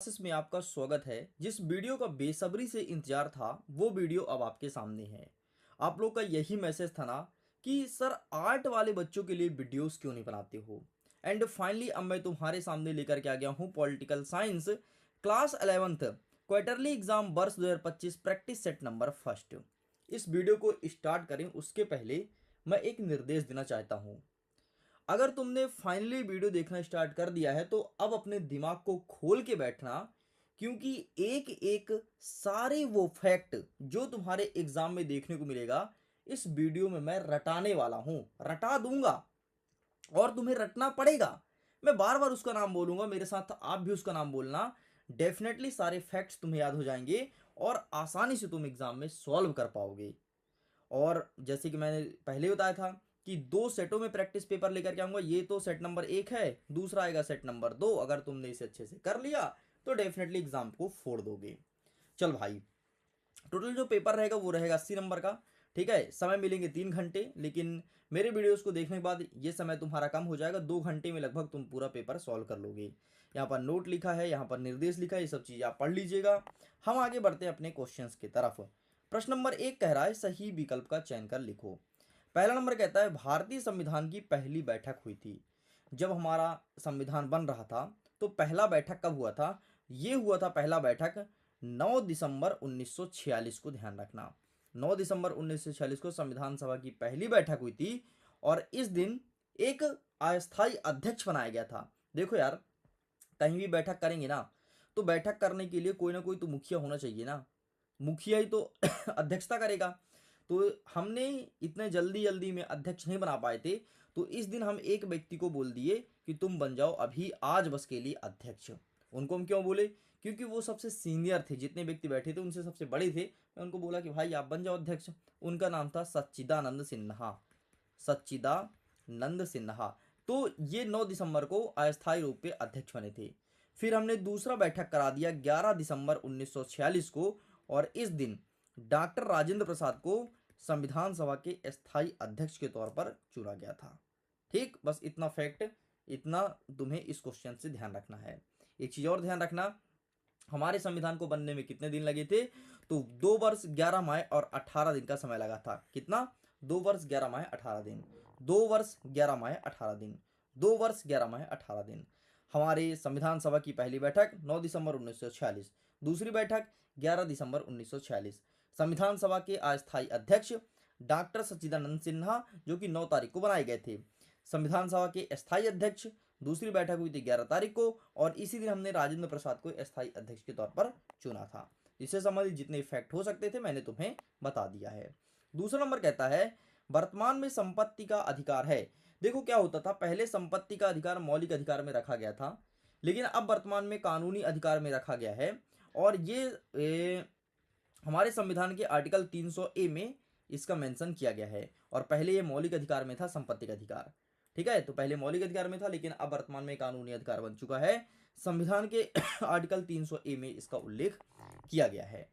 Classes में आपका स्वागत है। जिस वीडियो का बेसब्री से इंतजार था वो वीडियो अब आपके सामने है। आप लोग का यही मैसेज था ना कि सर आर्ट वाले बच्चों के लिए वीडियोस क्यों नहीं बनाते हो। एंड फाइनली अब मैं तुम्हारे सामने लेकर के आ गया हूँ political science class 11th quarterly exam वर्ष 2025 प्रैक्टिस सेट नंबर फर्स्ट। इस वीडियो को स्टार्ट करें उसके पहले मैं एक निर्देश देना चाहता हूँ। अगर तुमने फाइनली वीडियो देखना स्टार्ट कर दिया है तो अब अपने दिमाग को खोल के बैठना, क्योंकि एक एक सारे वो फैक्ट जो तुम्हारे एग्जाम में देखने को मिलेगा इस वीडियो में मैं रटाने वाला हूं, रटा दूंगा और तुम्हें रटना पड़ेगा। मैं बार बार उसका नाम बोलूंगा, मेरे साथ आप भी उसका नाम बोलना। डेफिनेटली सारे फैक्ट्स तुम्हें याद हो जाएंगे और आसानी से तुम एग्जाम में सॉल्व कर पाओगे। और जैसे कि मैंने पहले बताया था कि दो सेटों में प्रैक्टिस पेपर लेकर के आऊंगा। ये तो सेट नंबर 1 है, दूसरा आएगा सेट नंबर 2। अगर तुमने इसे अच्छे से कर लिया तो डेफिनेटली एग्जाम को फोड़ दोगे। चल भाई, टोटल जो पेपर रहेगा वो रहेगा 80 नंबर का। ठीक है, समय मिलेंगे 3 घंटे, लेकिन मेरे वीडियोस को देखने के बाद ये समय तुम्हारा कम हो जाएगा। 2 घंटे में लगभग तुम पूरा पेपर सॉल्व कर लोगे। यहाँ पर नोट लिखा है, यहाँ पर निर्देश लिखा है, ये सब चीज़ आप पढ़ लीजिएगा। हम आगे बढ़ते हैं अपने क्वेश्चंस की तरफ। प्रश्न नंबर 1 कह रहा है सही विकल्प का चयन कर लिखो। पहला नंबर कहता है भारतीय संविधान की पहली बैठक हुई थी। जब हमारा संविधान बन रहा था तो पहला बैठक कब हुआ था? ये हुआ था पहला बैठक 9 दिसंबर 1946 को। ध्यान रखना, 9 दिसंबर 1946 को संविधान सभा की पहली बैठक हुई थी और इस दिन एक अस्थायी अध्यक्ष बनाया गया था। देखो यार, कहीं भी बैठक करेंगे ना तो बैठक करने के लिए कोई ना कोई तो मुखिया होना चाहिए ना। मुखिया ही तो अध्यक्षता करेगा। तो हमने इतने जल्दी जल्दी में अध्यक्ष नहीं बना पाए थे, तो इस दिन हम एक व्यक्ति को बोल दिए कि तुम बन जाओ अभी आज बस के लिए अध्यक्ष। उनको हम क्यों बोले? क्योंकि वो सबसे सीनियर थे, जितने व्यक्ति बैठे थे उनसे सबसे बड़े थे। मैं उनको बोला कि भाई आप बन जाओ अध्यक्ष। उनका नाम था सच्चिदानंद सिन्हा। सच्चिदानंद सिन्हा। तो ये 9 दिसंबर को अस्थायी रूप से अध्यक्ष बने थे। फिर हमने दूसरा बैठक करा दिया 11 दिसंबर 1946 को, और इस दिन डॉक्टर राजेंद्र प्रसाद को संविधान सभा के स्थायी अध्यक्ष के तौर पर चुना गया था। ठीक, बस इतना फैक्ट, इतना तुम्हें इस क्वेश्चन से ध्यान रखना है। एक चीज और ध्यान रखना, हमारे संविधान को बनने में कितने दिन लगे थे? तो 2 वर्ष 11 माह और 18 दिन का समय लगा था। कितना? 2 वर्ष 11 माह 18 दिन। 2 वर्ष 11 माह 18 दिन। 2 वर्ष 11 माह 18 दिन। हमारे संविधान सभा की पहली बैठक 9 दिसंबर 1946, दूसरी बैठक 11 दिसंबर 1946। संविधान सभा के अस्थायी अध्यक्ष डॉक्टर सच्चिदानंद सिन्हा, जो कि 9 तारीख को बनाए गए थे। संविधान सभा के अस्थायी अध्यक्ष, दूसरी बैठक हुई थी 11 तारीख को, और इसी दिन हमने राजेंद्र प्रसाद को अस्थायी अध्यक्ष के तौर पर चुना था। इससे संबंधित जितने फैक्ट हो सकते थे मैंने तुम्हें बता दिया है। दूसरा नंबर कहता है वर्तमान में संपत्ति का अधिकार है। देखो क्या होता था, पहले संपत्ति का अधिकार मौलिक अधिकार में रखा गया था, लेकिन अब वर्तमान में कानूनी अधिकार में रखा गया है। और ये हमारे संविधान के आर्टिकल 300A में इसका मेंशन किया गया है। और पहले ये मौलिक अधिकार में था, संपत्ति का अधिकार। ठीक है, तो पहले मौलिक अधिकार में था, लेकिन अब वर्तमान में कानूनी अधिकार बन चुका है। संविधान के आर्टिकल 300A में इसका उल्लेख किया गया है।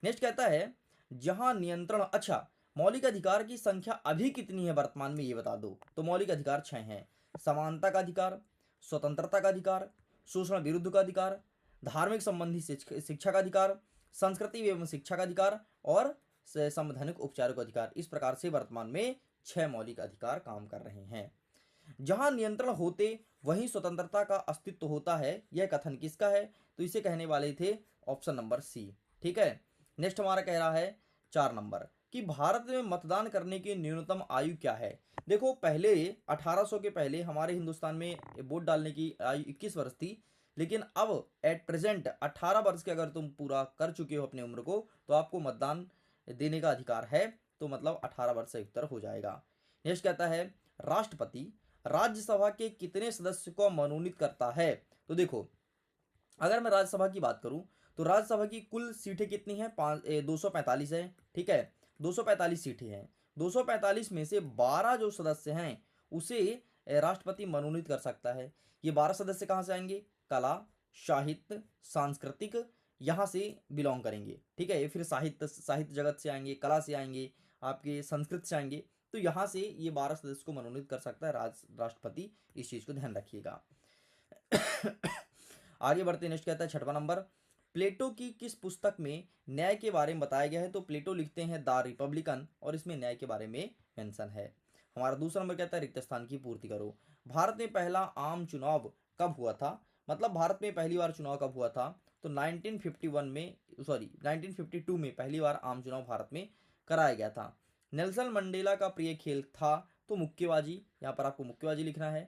नेक्स्ट कहता है जहां नियंत्रण, अच्छा मौलिक अधिकार की संख्या अभी कितनी है वर्तमान में ये बता दो। तो मौलिक अधिकार 6 हैं। समानता का अधिकार, स्वतंत्रता का अधिकार, शोषण विरुद्ध का अधिकार, धार्मिक संबंधी शिक्षा का अधिकार, संस्कृति एवं शिक्षा का अधिकार, और संवैधानिक उपचारों का अधिकार। इस प्रकार से वर्तमान में 6 मौलिक अधिकार काम कर रहे हैं। जहां नियंत्रण होते वहीं स्वतंत्रता का अस्तित्व होता है, यह कथन किसका है? तो इसे कहने वाले थे ऑप्शन नंबर सी। ठीक है, नेक्स्ट हमारा कह रहा है 4 नंबर कि भारत में मतदान करने की न्यूनतम आयु क्या है। देखो पहले 1800 के पहले हमारे हिंदुस्तान में वोट डालने की आयु 21 वर्ष थी, लेकिन अब एट प्रेजेंट 18 वर्ष के अगर तुम पूरा कर चुके हो अपनी उम्र को तो आपको मतदान देने का अधिकार है। तो मतलब 18 वर्ष से उत्तर हो जाएगा। नेक्स्ट कहता है राष्ट्रपति राज्यसभा के कितने सदस्य को मनोनीत करता है। तो देखो, अगर मैं राज्यसभा की बात करूं तो राज्यसभा की कुल सीटें कितनी हैं? 245 है। ठीक है, 245 सीटें हैं। 245 में से 12 जो सदस्य हैं उसे राष्ट्रपति मनोनीत कर सकता है। ये 12 सदस्य कहाँ से आएंगे? कला, साहित्य, सांस्कृतिक, यहाँ से बिलोंग करेंगे। ठीक है, ये फिर साहित्य साहित्य जगत से आएंगे, कला से आएंगे, आपके संस्कृत से आएंगे। तो यहाँ से ये 12 सदस्य को मनोनीत कर सकता है राष्ट्रपति। इस चीज़ को ध्यान रखिएगा। आगे बढ़ते नेक्स्ट कहता है छठवां नंबर, प्लेटो की किस पुस्तक में न्याय के बारे में बताया गया है? तो प्लेटो लिखते हैं द रिपब्लिकन और इसमें न्याय के बारे में मेंशन है। हमारा दूसरा नंबर कहता है रिक्त स्थान की पूर्ति करो। भारत में पहला आम चुनाव कब हुआ था? मतलब भारत में पहली बार चुनाव कब हुआ था? तो 1951 में, सॉरी 1952 में पहली बार आम चुनाव भारत में कराया गया था। नेल्सन मंडेला का प्रिय खेल था? तो मुक्केबाजी, यहाँ पर आपको मुक्केबाजी लिखना है।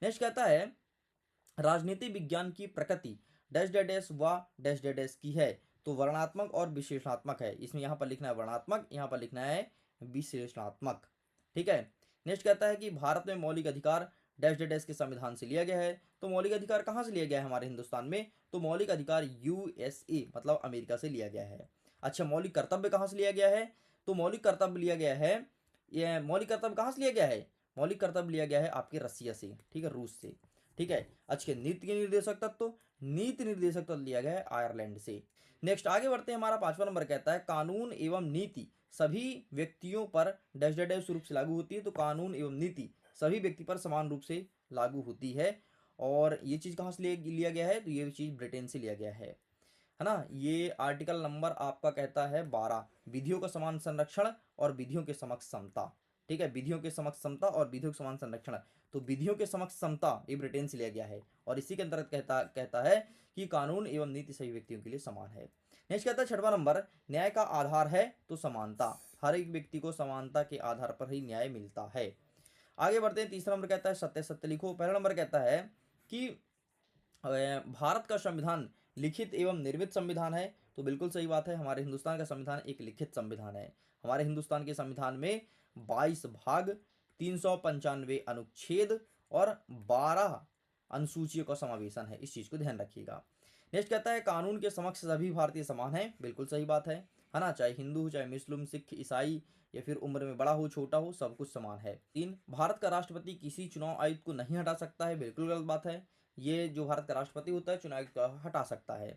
नेक्स्ट कहता है राजनीति विज्ञान की प्रकृति डैश डैश डैश व डैश डैश डैश की है? तो वर्णात्मक और विशेषणात्मक है। इसमें यहाँ पर लिखना है वर्णात्मक, यहाँ पर लिखना है विशेषणात्मक। ठीक है। नेक्स्ट कहता है कि भारत में मौलिक अधिकार डैश डैश डैश के संविधान से लिया गया है। तो मौलिक अधिकार कहाँ से लिया गया है हमारे हिंदुस्तान में? तो मौलिक अधिकार यूएसए मतलब अमेरिका से लिया गया है। अच्छा, मौलिक कर्तव्य कहाँ से लिया गया है? तो मौलिक कर्तव्य लिया गया है, ये मौलिक कर्तव्य कहाँ से लिया गया है? मौलिक कर्तव्य लिया गया है आपके रसिया से, ठीक है, रूस से। ठीक है। अच्छे, नीति के निर्देशक तत्व, तो नीति निर्देशक तत्व लिया गया है आयरलैंड से। नेक्स्ट आगे बढ़ते हैं, हमारा पांचवा नंबर कहता है कानून एवं नीति सभी व्यक्तियों पर डैश डैश डैश रूप से लागू होती है। तो कानून एवं नीति सभी व्यक्ति पर समान रूप से लागू होती है। और ये चीज कहाँ से लिया गया है? तो ये चीज ब्रिटेन से लिया गया है ना। ये आर्टिकल नंबर आपका कहता है 12, विधियों का समान संरक्षण और विधियों के समक्ष समता। ठीक है, विधियों के समक्ष समता और विधियों के समान संरक्षण। तो विधियों के समक्ष समता ये ब्रिटेन से लिया गया है और इसी के अंतर्गत कहता है कि कानून एवं नीति सभी व्यक्तियों के लिए समान है। नेक्स्ट कहता है छठवां नंबर, न्याय का आधार है? तो समानता, हर एक व्यक्ति को समानता के आधार पर ही न्याय मिलता है। आगे बढ़ते हैं, तीसरा नंबर कहता है सत्य सत्य लिखो। पहला नंबर कहता है कि भारत का संविधान लिखित एवं निर्मित संविधान है। तो बिल्कुल सही बात है, हमारे हिंदुस्तान का संविधान एक लिखित संविधान है। हमारे हिंदुस्तान के संविधान में 22 भाग, 395 अनुच्छेद और 12 अनुसूचियों का समावेशन है। इस चीज को ध्यान रखिएगा। नेक्स्ट कहता है कानून के समक्ष सभी भारतीय समान है। बिल्कुल सही बात है ना। चाहे हिंदू हो, चाहे मुस्लिम, सिख, ईसाई या फिर उम्र में बड़ा हो छोटा हो, सब कुछ समान है। 3, भारत का राष्ट्रपति किसी चुनाव आयुक्त को नहीं हटा सकता है। बिल्कुल गलत बात है, ये जो भारत का राष्ट्रपति होता है चुनाव आयुक्त को हटा सकता है।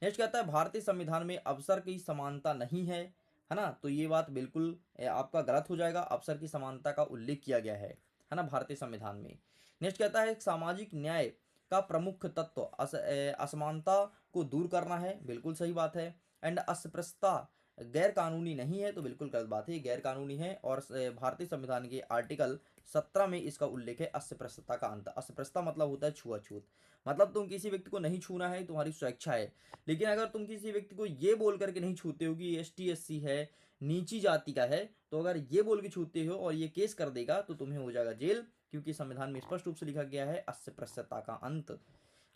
नेक्स्ट कहता है भारतीय संविधान में अवसर की समानता नहीं है ना। तो ये बात बिल्कुल आपका गलत हो जाएगा, अवसर की समानता का उल्लेख किया गया है ना भारतीय संविधान में। नेक्स्ट कहता है सामाजिक न्याय का प्रमुख तत्व असमानता को दूर करना है। बिल्कुल सही बात है। एंड अस्पृश्यता गैर कानूनी नहीं है। तो बिल्कुल गलत बात है, गैर कानूनी है और भारतीय संविधान के आर्टिकल 17 में इसका उल्लेख है अस्पृश्यता का अंत। अस्पृश्यता मतलब होता है छुआछूत, मतलब तुम किसी व्यक्ति को नहीं छूना है, तुम्हारी स्वेच्छा है। लेकिन अगर तुम किसी व्यक्ति को ये बोल करके नहीं छूते हो कि ST SC है, नीची जाति का है, तो अगर ये बोल के छूते हो और ये केस कर देगा तो तुम्हें हो जाएगा जेल, क्योंकि संविधान में स्पष्ट रूप से लिखा गया है अस्पृश्यता का अंत।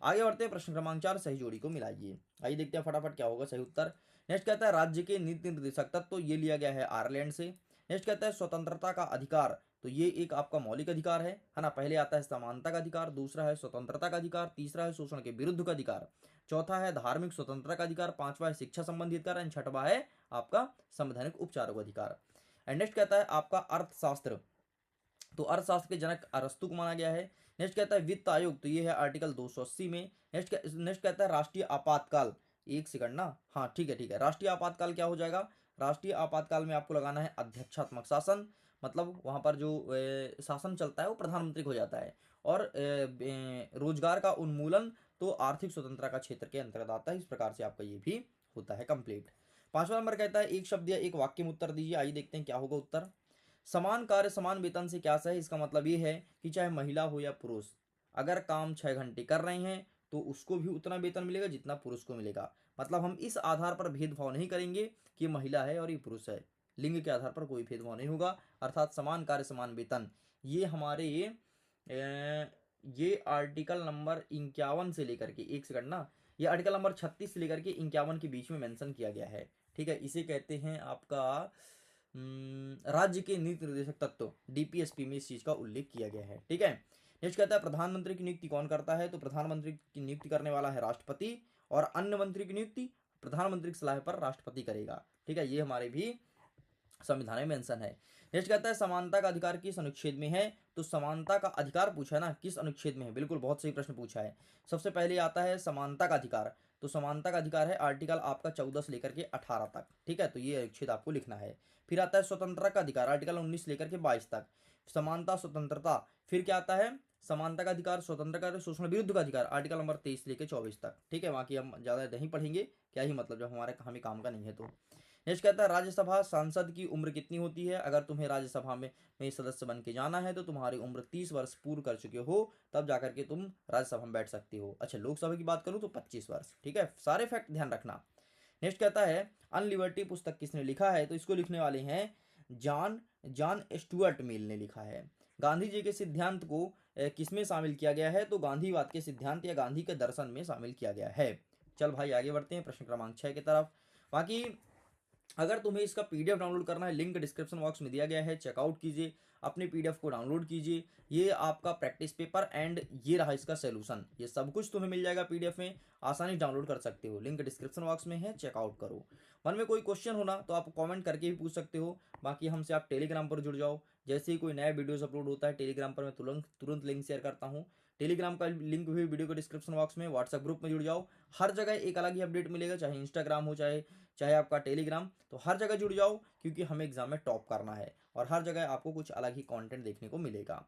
आगे बढ़ते हैं, प्रश्न क्रमांक 4, सही जोड़ी को मिलाइए। आइए देखते हैं फटाफट क्या होगा सही उत्तर। नेक्स्ट कहता है राज्य के नीति निर्देशक तत्व, तो ये लिया गया है आयरलैंड से। नेक्स्ट कहता है स्वतंत्रता का अधिकार, तो ये एक आपका मौलिक अधिकार है ना। पहले आता है समानता का अधिकार, दूसरा है स्वतंत्रता का अधिकार, तीसरा है शोषण के विरुद्ध का अधिकार, चौथा है धार्मिक स्वतंत्रता का अधिकार, पांचवा है शिक्षा संबंधी अधिकार एंड छठवा है आपका संवैधानिक उपचारों का अधिकार। एंड नेक्स्ट कहता है आपका अर्थशास्त्र, तो अर्थशास्त्र के जनक अरस्तु को माना गया है। नेक्स्ट कहता है वित्त आयोग, तो ये है आर्टिकल 280 में। नेक्स्ट कहता है राष्ट्रीय आपातकाल, एक सेकंड ना, हाँ ठीक है। राष्ट्रीय आपातकाल क्या हो जाएगा? राष्ट्रीय आपातकाल में आपको लगाना है अध्यक्षात्मक शासन, मतलब वहां पर जो शासन चलता है वो प्रधानमंत्री को हो जाता है। और रोजगार का उन्मूलन तो आर्थिक स्वतंत्रता का क्षेत्र के अंतर्गत आता है। इस प्रकार से आपका ये भी होता है कंप्लीट। पांचवा नंबर कहता है एक शब्द या एक वाक्य में उत्तर दीजिए। आइए देखते हैं क्या होगा उत्तर। समान कार्य समान वेतन से क्या सही? इसका मतलब ये है कि चाहे महिला हो या पुरुष, अगर काम 6 घंटे कर रहे हैं तो उसको भी उतना वेतन मिलेगा जितना पुरुष को मिलेगा। मतलब हम इस आधार पर भेदभाव नहीं करेंगे कि ये महिला है और ये पुरुष है, लिंग के आधार पर कोई भेदभाव नहीं होगा। अर्थात समान कार्य समान वेतन, ये हमारे ये आर्टिकल नंबर 51 से लेकर के, एक सेकंड ना, ये आर्टिकल नंबर 36 से लेकर के 51 के बीच में मेंशन किया गया है। ठीक है, इसे कहते हैं आपका राज्य के नीति निर्देशक तत्व, DPSP में इस चीज का उल्लेख किया गया है। ठीक है। नेक्स्ट कहता है प्रधानमंत्री की नियुक्ति कौन करता है? तो प्रधानमंत्री की नियुक्ति करने वाला है राष्ट्रपति और अन्य मंत्री की नियुक्ति प्रधानमंत्री की सलाह पर राष्ट्रपति करेगा। ठीक है, ये हमारे भी संविधान में मेंशन है। नेक्स्ट कहता है समानता का अधिकार किस अनुच्छेद में है? तो समानता का अधिकार पूछा है ना, किस अनुच्छेद में है? बिल्कुल बहुत सही प्रश्न पूछा है। सबसे पहले आता है समानता का अधिकार, तो समानता का अधिकार है आर्टिकल आपका 14 से लेकर के 18 तक। ठीक है, तो ये अनुच्छेद आपको लिखना है। फिर आता है स्वतंत्रता का अधिकार, आर्टिकल 19 से लेकर के 22 तक। समानता स्वतंत्रता, फिर क्या आता है? समानता का अधिकार, स्वतंत्रता का अधिकार, शोषण विरुद्ध का अधिकार, आर्टिकल नंबर 23 लेके 24 तक। ठीक है, बाकी हम ज़्यादा नहीं पढ़ेंगे, क्या ही मतलब जब हमें काम का नहीं है तो। नेक्स्ट कहता है राज्यसभा सांसद की उम्र कितनी होती है। अगर तुम्हें राज्यसभा में सदस्य बन के जाना है तो तुम्हारी उम्र 30 वर्ष पूर्ण कर चुके हो, तब जाकर के तुम राज्यसभा में बैठ सकते हो। अच्छा, लोकसभा की बात करूँ तो 25 वर्ष। ठीक है, सारे फैक्ट ध्यान रखना। नेक्स्ट कहता है अनलिबर्टी पुस्तक किसने लिखा है। तो इसको लिखने वाले हैं जॉन जॉन स्टुअर्ट मिल ने लिखा है। गांधी जी के सिद्धांत को किसमें शामिल किया गया है। तो गांधीवाद के सिद्धांत या गांधी के दर्शन में शामिल किया गया है। चल भाई आगे बढ़ते हैं प्रश्न क्रमांक 6 की तरफ। बाकी अगर तुम्हें इसका पीडीएफ डाउनलोड करना है, लिंक डिस्क्रिप्शन बॉक्स में दिया गया है, चेकआउट कीजिए, अपने पीडीएफ को डाउनलोड कीजिए। ये आपका प्रैक्टिस पेपर एंड ये रहा इसका सोल्यूशन, ये सब कुछ तुम्हें मिल जाएगा पीडीएफ में, आसानी डाउनलोड कर सकते हो, लिंक डिस्क्रिप्शन बॉक्स में है, चेकआउट करो। मन में कोई क्वेश्चन होना तो आप कमेंट करके भी पूछ सकते हो। बाकी हमसे आप टेलीग्राम पर जुड़ जाओ, जैसे ही कोई नया वीडियोस अपलोड होता है टेलीग्राम पर मैं तुरंत लिंक शेयर करता हूँ। टेलीग्राम का लिंक भी वीडियो के डिस्क्रिप्शन बॉक्स में, व्हाट्सएप ग्रुप में जुड़ जाओ, हर जगह एक अलग ही अपडेट मिलेगा, चाहे इंस्टाग्राम हो चाहे चाहे आपका टेलीग्राम, तो हर जगह जुड़ जाओ क्योंकि हमें एग्जाम में टॉप करना है और हर जगह आपको कुछ अलग ही कंटेंट देखने को मिलेगा।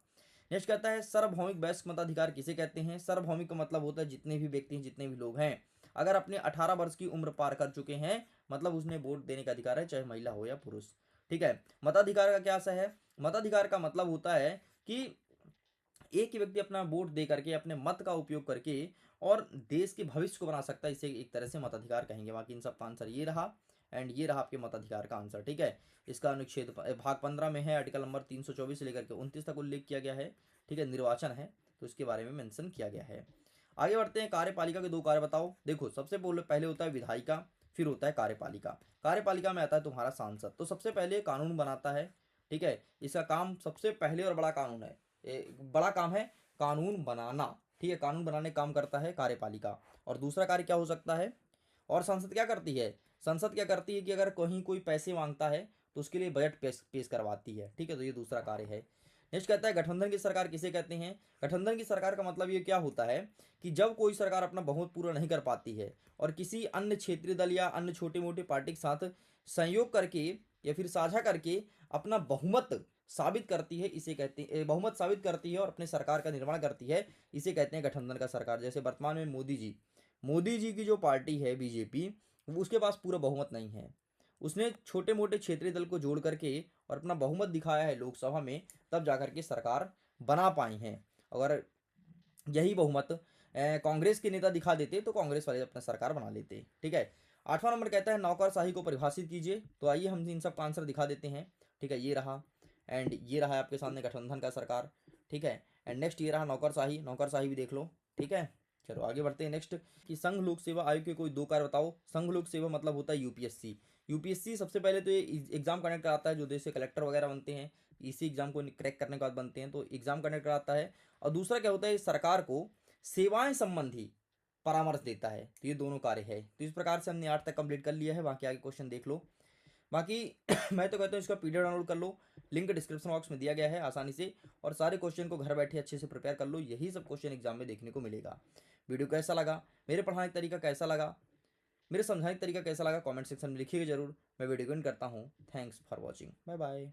नेक्स्ट कहता है सार्वभौमिक वयस्क मताधिकार किसे कहते हैं। सार्वभौमिक का मतलब होता है जितने भी व्यक्ति हैं, जितने भी लोग हैं, अगर अपने 18 वर्ष की उम्र पार कर चुके हैं मतलब उसने वोट देने का अधिकार है, चाहे महिला हो या पुरुष। ठीक है, मताधिकार का क्या सा है। मताधिकार का मतलब होता है कि एक ही व्यक्ति अपना वोट दे करके, अपने मत का उपयोग करके और देश के भविष्य को बना सकता है, इसे एक तरह से मताधिकार कहेंगे। बाकी इन सब का आंसर ये रहा एंड ये रहा आपके मताधिकार का आंसर। ठीक है, इसका अनुच्छेद भाग 15 में है, आर्टिकल नंबर 324 से लेकर के 29 तक उल्लेख किया गया है। ठीक है, निर्वाचन है तो इसके बारे में मेंशन किया गया है। आगे बढ़ते हैं, कार्यपालिका के 2 कार्य बताओ। देखो सबसे पहले होता है विधायिका, फिर होता है कार्यपालिका। कार्यपालिका में आता है तुम्हारा सांसद, तो सबसे पहले कानून बनाता है। ठीक है, इसका काम सबसे पहले और बड़ा कानून है, बड़ा काम है कानून बनाना। ठीक है, कानून बनाने काम करता है कार्यपालिका। और दूसरा कार्य क्या हो सकता है, और संसद क्या करती है, संसद क्या करती है कि अगर कहीं कोई पैसे मांगता है तो उसके लिए बजट पेश करवाती है। ठीक है, तो ये दूसरा कार्य है। नेक्स्ट कहता है गठबंधन की सरकार किसे कहते हैं। गठबंधन की सरकार का मतलब ये क्या होता है कि जब कोई सरकार अपना बहुमत पूरा नहीं कर पाती है और किसी अन्य क्षेत्रीय दल या अन्य छोटे मोटे पार्टी के साथ संयोग करके या फिर साझा करके अपना बहुमत साबित करती है, इसे कहते हैं बहुमत साबित करती है और अपने सरकार का निर्माण करती है, इसे कहते हैं गठबंधन का सरकार। जैसे वर्तमान में मोदी जी की जो पार्टी है बीजेपी, वो उसके पास पूरा बहुमत नहीं है, उसने छोटे मोटे क्षेत्रीय दल को जोड़ करके और अपना बहुमत दिखाया है लोकसभा में, तब जाकर के सरकार बना पाई हैं। अगर यही बहुमत कांग्रेस के नेता दिखा देते तो कांग्रेस वाले अपना सरकार बना लेते। ठीक है, 8वां नंबर कहता है नौकरशाही को परिभाषित कीजिए। तो आइए हम इन सब का आंसर दिखा देते हैं। ठीक है, ये रहा एंड ये रहा आपके सामने गठबंधन का सरकार। ठीक है, एंड नेक्स्ट ये रहा नौकरशाही, नौकरशाही भी देख लो। ठीक है, चलो आगे बढ़ते हैं। नेक्स्ट कि संघ लोक सेवा आयोग के कोई 2 कार्य बताओ। संघ लोक सेवा मतलब होता है यूपीएससी। यूपीएससी सबसे पहले तो ये एग्जाम कंडक्ट कराता है, जो देश से कलेक्टर वगैरह बनते हैं, इसी एग्जाम को क्रैक करने के बाद बनते हैं, तो एग्जाम कंडक्ट कराता है। और दूसरा क्या होता है, सरकार को सेवाएं संबंधी परामर्श देता है। तो ये दोनों कार्य है। तो इस प्रकार से हमने 8 तक कंप्लीट कर लिया है, बाकी आगे क्वेश्चन देख लो। बाकी मैं तो कहता हूँ इसका पीडीएफ डाउनलोड कर लो, लिंक डिस्क्रिप्शन बॉक्स में दिया गया है आसानी से, और सारे क्वेश्चन को घर बैठे अच्छे से प्रिपेयर कर लो, यही सब क्वेश्चन एग्जाम में देखने को मिलेगा। वीडियो कैसा लगा, मेरे पढ़ाने का तरीका कैसा लगा, मेरे समझाने का तरीका कैसा लगा, कमेंट सेक्शन में लिखिएगा जरूर। मैं वीडियो को एंड करता हूँ। Thanks for watching, bye bye.